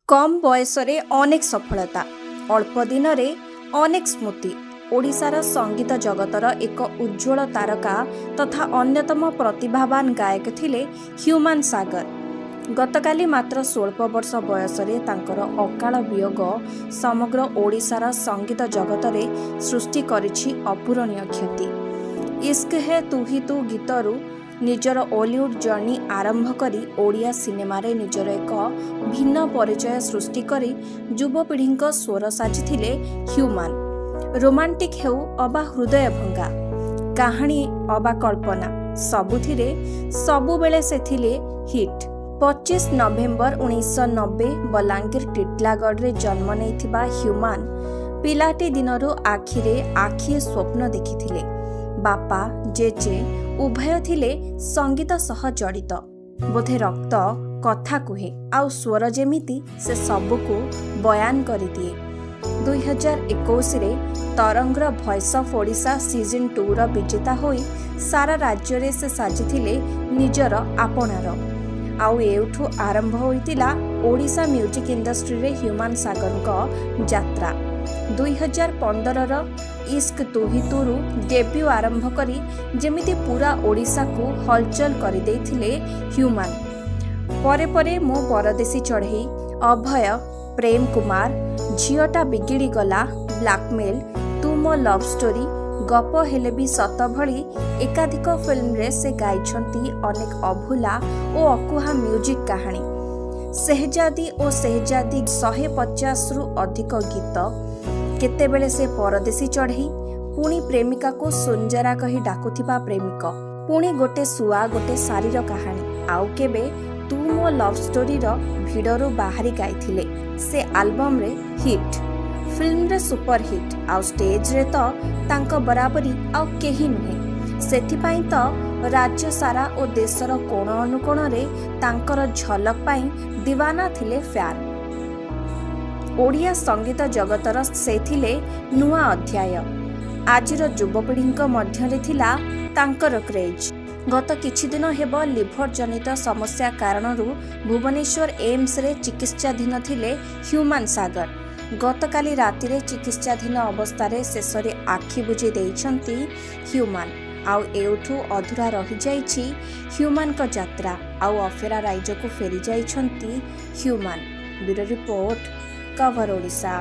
कम बयस अनेक सफलता अल्प दिन अनेक स्मृति ओडिशार संगीत जगतर एक उज्ज्वल तारका तथा अन्यतम प्रतिभावान गायक थिले ह्यूमान सागर। गतकाली मात्र 16 वर्ष बयस अकाल वियोग समग्र ओडिशार संगीत जगतरे सृष्टि करिछि अपूरणीय क्षति। इश्क है तू ही तू गीतरू निजर हॉलीवुड जर्नी आरंभ करी ओडिया सिनेमा रे निजर एक भिन्न परिचय सृष्टि करी युवपीढ़ी स्वर साजिथिले ह्यूमान। रोमांटिक हेउ अबा हृदय भंगा कहानी अबा कल्पना सबुथिरे सबुबेले से थिले हिट। 25 नवेम्बर 1990 बलांगीर टिटलागढ़ रे जन्म नेइथिबा ह्यूमान पिलाटी दिनरू आखिरे आखिए स्वप्न देखिथिले। बापा जेजे उभय थिले संगीत सह जड़ित। बोधे रक्त कथा कुहे आउ स्वर जेमिति से सबको बयान करि दिए। 2021 रे तरंगर वॉइस ऑफ ओडिशा सीजन 2 रो विजेता होई सारा राज्य रे से साजिथिले निजर आपणार। आउ एउठु आरंभ होइतिला ओडिशा म्यूजिक इंडस्ट्री रे ह्यूमान सागर को यात्रा। 2015 रो इश्क तू ही तू डेब्यू आरंभ करी जेमिति पूरा ओडिशा को हलचल कर देथिले ह्यूमान। परे परे मो परदेशी चढ़ई, अभय, प्रेम कुमार, झियोटा बिगिड़ी गला, ब्लैकमेल, तू मो लव स्टोरी, गप हेले भी सत भली एकाधिक फिल्म रे से गाइछंती अनेक अभुला और अकुहा म्यूजिक कहानी। शहजादी और शहजादी 150 रु अधिक गीत, केतेबेले से परदेशी चढ़ई, पुणी प्रेमिका को सुंजरा कही डाकुथिबा प्रेमिक, पुणी गोटे सुआ गोटे सारीर कहानी, आउ केबे तू मो लव स्टोरी रो भिडरू बाहरी गाइथिले। से आल्बम रे हिट, फिल्म रे सुपर हिट, आउ स्टेज रे तो तांको बराबरी आउ केही नुहे। सेथिपाई तो राज्य सारा और देशर कोण अनुकोण रे तांकर झलक पाई दीवाना थिले फैन। ओडिया संगीत जगतर से थिले नुआ अध्याय। आजिर युवपीढ़ी मध्यरे थिला तांकर क्रेज। गत किछि दिन हेब लिभर जनित समस्या कारणरू भुवनेश्वर एम्स रे चिकित्साधीन थिले ह्यूमान सागर। गतकाली रातिरे चिकित्साधीन अवस्था शेषे आखि बुझी देइछंती ह्यूमान। आउ एउठु अधूरा रही जाइछि ह्यूमान को यात्रा। आउ अफेरा राज्य को फेरी जाइछंती ह्यूमान। Bureau report, cover Odisha.